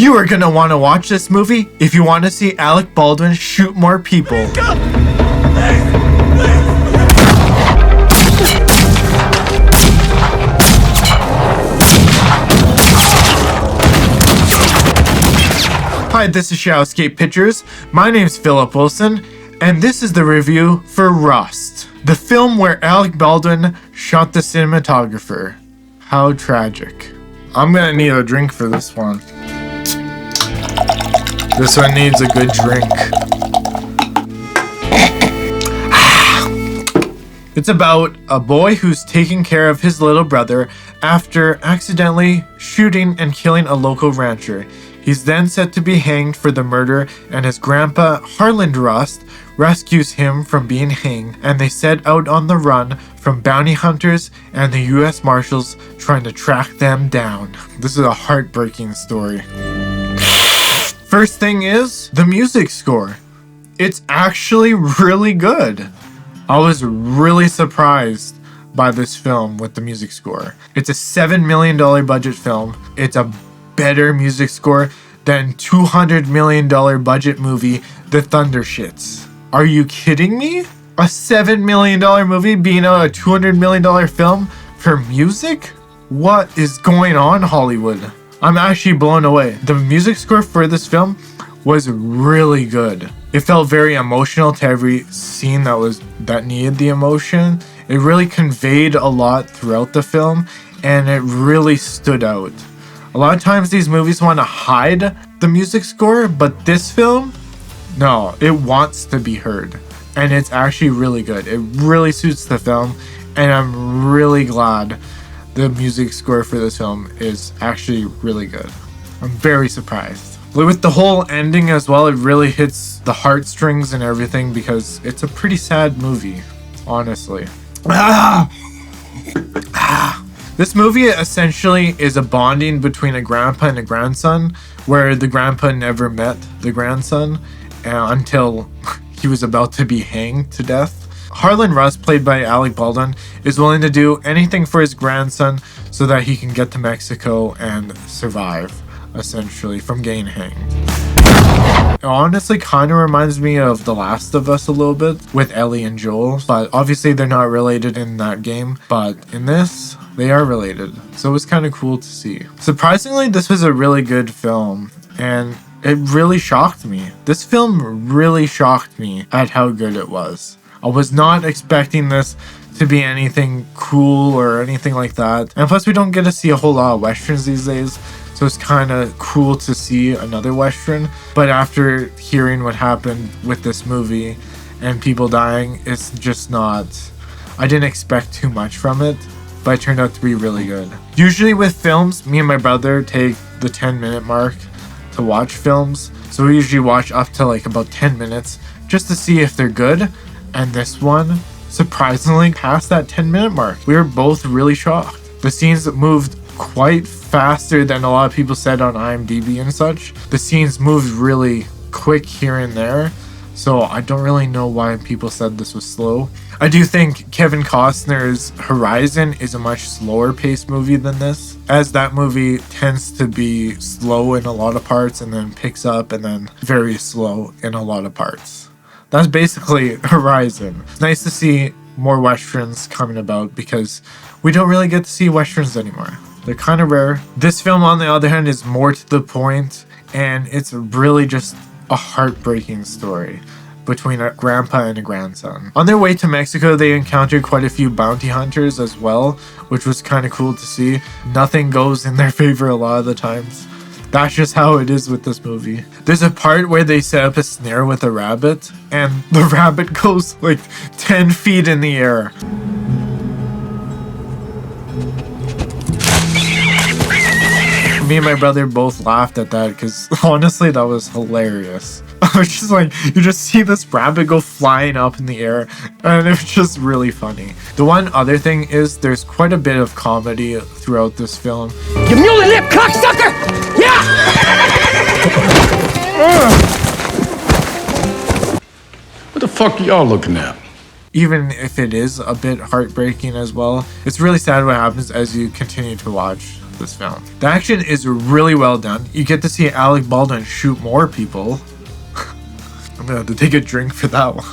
You are gonna want to watch this movie if you want to see Alec Baldwin shoot more people. Hi, this is Shadowscape Pictures. My name's Philip Wilson, and this is the review for Rust, the film where Alec Baldwin shot the cinematographer. How tragic. I'm gonna need a drink for this one. This one needs a good drink. It's about a boy who's taking care of his little brother after accidentally shooting and killing a local rancher. He's then set to be hanged for the murder, and his grandpa, Harland Rust, rescues him from being hanged, and they set out on the run from bounty hunters and the US Marshals trying to track them down. This is a heartbreaking story. First thing is the music score. It's actually really good. I was really surprised by this film with the music score. It's a $7 million budget film. It's a better music score than $200 million budget movie The Thundershits. Are you kidding me? A $7 million movie being a $200 million film for music? What is going on, Hollywood? I'm actually blown away. The music score for this film was really good. It felt very emotional to every scene that needed the emotion. It really conveyed a lot throughout the film, and it really stood out. A lot of times these movies want to hide the music score, but this film, no, it wants to be heard. And it's actually really good. It really suits the film, and I'm really glad the music score for this film is actually really good. I'm very surprised. With the whole ending as well, it really hits the heartstrings and everything because it's a pretty sad movie, honestly. This movie essentially is a bonding between a grandpa and a grandson, where the grandpa never met the grandson until he was about to be hanged to death. Harland Rust, played by Alec Baldwin, is willing to do anything for his grandson so that he can get to Mexico and survive, essentially, from getting hanged. It honestly kind of reminds me of The Last of Us a little bit, with Ellie and Joel, but obviously they're not related in that game, but in this, they are related, so it was kind of cool to see. Surprisingly, this was a really good film, and it really shocked me. This film really shocked me at how good it was. I was not expecting this to be anything cool or anything like that. And plus, we don't get to see a whole lot of westerns these days, so it's kind of cool to see another western. But after hearing what happened with this movie and people dying, it's just not... I didn't expect too much from it, but it turned out to be really good. Usually with films, me and my brother take the 10-minute mark to watch films. So we usually watch up to like about 10 minutes just to see if they're good. And this one, surprisingly, passed that 10-minute mark. We were both really shocked. The scenes moved quite faster than a lot of people said on IMDb and such. The scenes moved really quick here and there. So I don't really know why people said this was slow. I do think Kevin Costner's Horizon is a much slower paced movie than this, as that movie tends to be slow in a lot of parts and then picks up and then very slow in a lot of parts. That's basically Horizon. It's nice to see more westerns coming about because we don't really get to see westerns anymore. They're kind of rare. This film, on the other hand, is more to the point, and it's really just a heartbreaking story between a grandpa and a grandson. On their way to Mexico, they encountered quite a few bounty hunters as well, which was kind of cool to see. Nothing goes in their favor a lot of the times. That's just how it is with this movie. There's a part where they set up a snare with a rabbit, and the rabbit goes like 10 feet in the air. Me and my brother both laughed at that because honestly, that was hilarious. I was just like, you just see this rabbit go flying up in the air, and it was just really funny. The one other thing is there's quite a bit of comedy throughout this film. You muley lip cocksucker! Yeah! What the fuck are y'all looking at? Even if it is a bit heartbreaking as well, it's really sad what happens as you continue to watch this film. The action is really well done. You get to see Alec Baldwin shoot more people. I'm gonna have to take a drink for that one.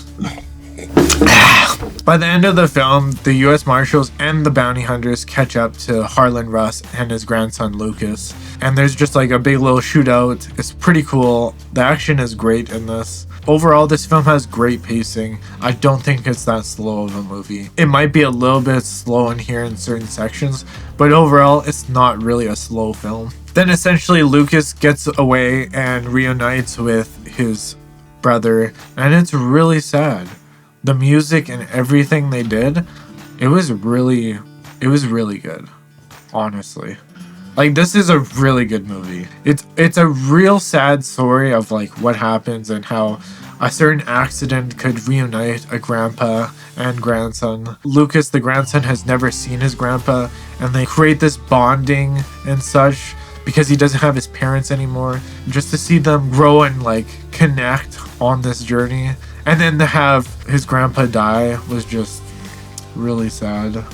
By the end of the film, the US Marshals and the bounty hunters catch up to Harland Rust and his grandson Lucas. And there's just like a big little shootout. It's pretty cool. The action is great in this. Overall, this film has great pacing. I don't think it's that slow of a movie. It might be a little bit slow in here in certain sections, but overall, it's not really a slow film. Then essentially Lucas gets away and reunites with his brother, and it's really sad. The music and everything they did, it was really good, honestly. Like, this is a really good movie. It's a real sad story of like what happens and how a certain accident could reunite a grandpa and grandson. Lucas, the grandson, has never seen his grandpa, and they create this bonding and such because he doesn't have his parents anymore. Just to see them grow and like connect on this journey, and then to have his grandpa die was just really sad.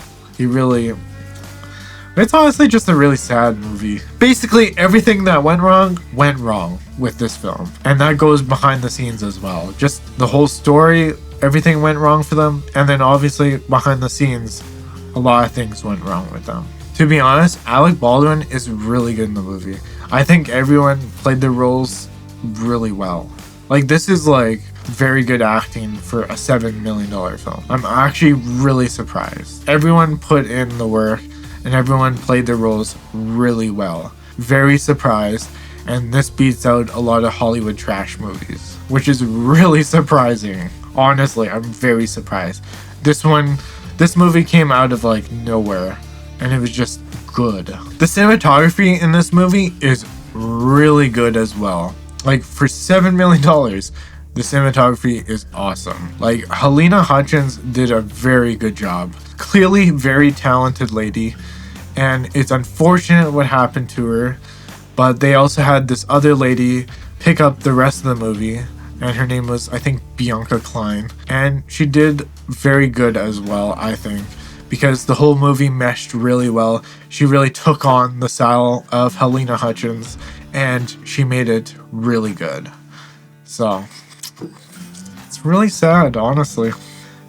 It's honestly just a really sad movie. Basically, everything that went wrong with this film. And that goes behind the scenes as well. Just the whole story, everything went wrong for them. And then obviously behind the scenes, a lot of things went wrong with them. To be honest, Alec Baldwin is really good in the movie. I think everyone played their roles really well. Like, this is like very good acting for a $7 million film. I'm actually really surprised. Everyone put in the work and everyone played their roles really well. Very surprised, and this beats out a lot of Hollywood trash movies, which is really surprising. Honestly, I'm very surprised. This movie came out of like nowhere, and it was just good. The cinematography in this movie is really good as well. Like, for $7 million, the cinematography is awesome. Like, Halyna Hutchins did a very good job. Clearly very talented lady, and it's unfortunate what happened to her, but they also had this other lady pick up the rest of the movie, and her name was, I think, Bianca Klein, and she did very good as well, I think, because the whole movie meshed really well. She really took on the style of Halyna Hutchins, and she made it really good. So it's really sad, honestly.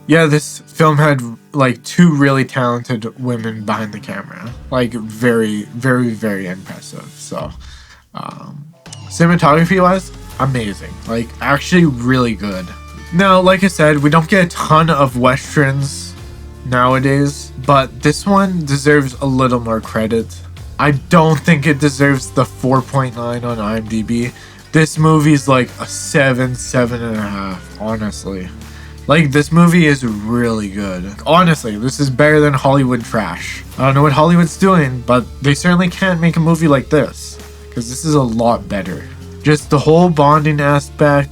Yeah, this film had like two really talented women behind the camera. Like, very, very, very impressive. So cinematography wise, amazing. Like, actually really good. Now, like I said, we don't get a ton of westerns nowadays, but this one deserves a little more credit. I don't think it deserves the 4.9 on IMDb. This movie's like a 7.5, honestly. Like, this movie is really good. Honestly, this is better than Hollywood trash. I don't know what Hollywood's doing, but they certainly can't make a movie like this, because this is a lot better. Just the whole bonding aspect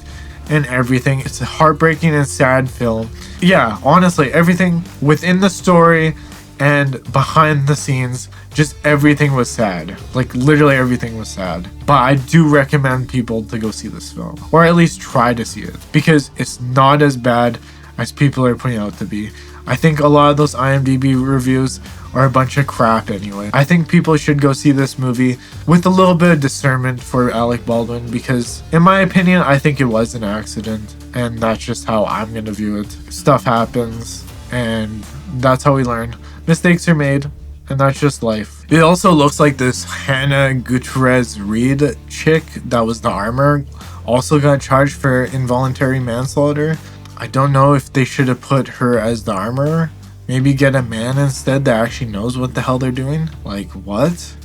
and everything. It's a heartbreaking and sad film. Yeah, honestly, everything within the story and behind the scenes, just everything was sad. Like, literally everything was sad. But I do recommend people to go see this film, or at least try to see it, because it's not as bad as people are putting out to be. I think a lot of those IMDb reviews are a bunch of crap anyway. I think people should go see this movie with a little bit of discernment for Alec Baldwin, because in my opinion, I think it was an accident, and that's just how I'm gonna view it. Stuff happens, and that's how we learn. Mistakes are made, and that's just life. It also looks like this Hannah Gutierrez-Reed chick that was the armor also got charged for involuntary manslaughter. I don't know if they should have put her as the armorer. Maybe get a man instead that actually knows what the hell they're doing. Like, what?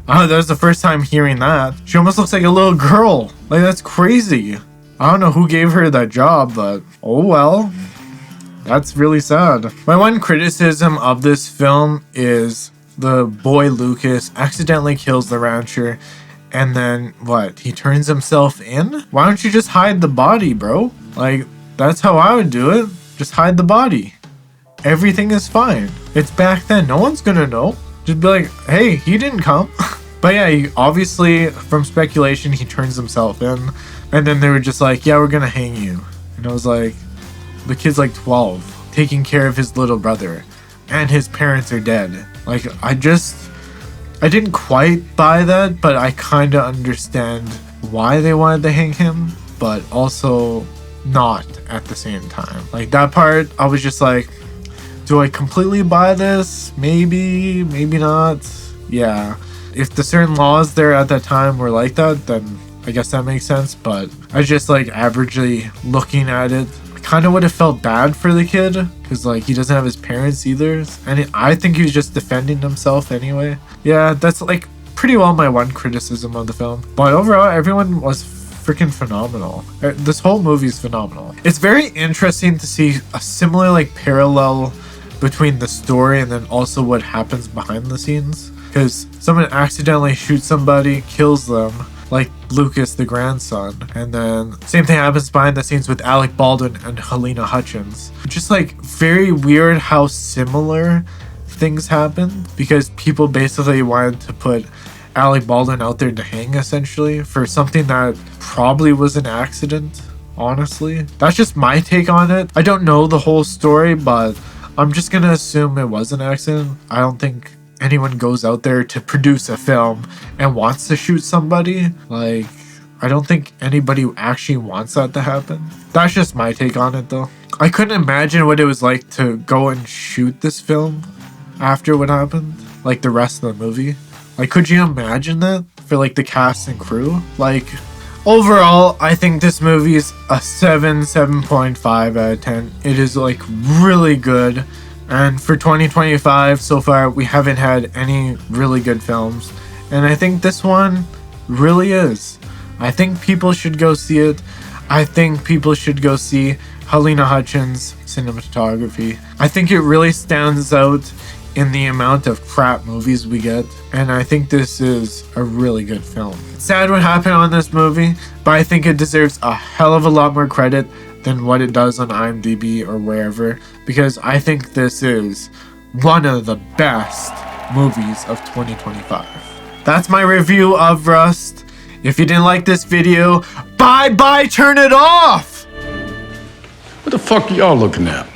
Oh, that was the first time hearing that. She almost looks like a little girl. Like, that's crazy. I don't know who gave her that job, but oh well. That's really sad. My one criticism of this film is the boy Lucas accidentally kills the rancher, and then what? He turns himself in? Why don't you just hide the body, bro? Like, that's how I would do it. Just hide the body. Everything is fine. It's back then. No one's gonna know. Just be like, hey, he didn't come. But yeah, he, obviously, from speculation, he turns himself in. And then they were just like, yeah, we're gonna hang you. And I was like, the kid's like 12, taking care of his little brother, and his parents are dead. Like, I didn't quite buy that, but I kind of understand why they wanted to hang him, but also not at the same time. Like that part, I was just like, do I completely buy this? Maybe, maybe not. Yeah. If the certain laws there at that time were like that, then I guess that makes sense. But I just like averagely looking at it, I kind of would have felt bad for the kid because like he doesn't have his parents either. And I think he was just defending himself anyway. Yeah, that's like pretty well my one criticism of the film. But overall, everyone was freaking phenomenal. This whole movie is phenomenal. It's very interesting to see a similar like parallel between the story and then also what happens behind the scenes. Because someone accidentally shoots somebody, kills them, like Lucas, the grandson. And then same thing happens behind the scenes with Alec Baldwin and Halyna Hutchins. Just like very weird how similar things happened. Because people basically wanted to put Alec Baldwin out there to hang essentially for something that probably was an accident, honestly. That's just my take on it. I don't know the whole story, but I'm just gonna assume it was an accident. I don't think anyone goes out there to produce a film and wants to shoot somebody. Like, I don't think anybody actually wants that to happen. That's just my take on it though. I couldn't imagine what it was like to go and shoot this film after what happened, like the rest of the movie. Like, could you imagine that for like the cast and crew? Like, overall, I think this movie is a 7.5 out of 10. It is like really good. And for 2025, so far, we haven't had any really good films. And I think this one really is. I think people should go see it. I think people should go see Halyna Hutchins' cinematography. I think it really stands out in the amount of crap movies we get. And I think this is a really good film. It's sad what happened on this movie, but I think it deserves a hell of a lot more credit than what it does on IMDb or wherever, because I think this is one of the best movies of 2025. That's my review of Rust. If you didn't like this video, bye, turn it off! What the fuck are y'all looking at?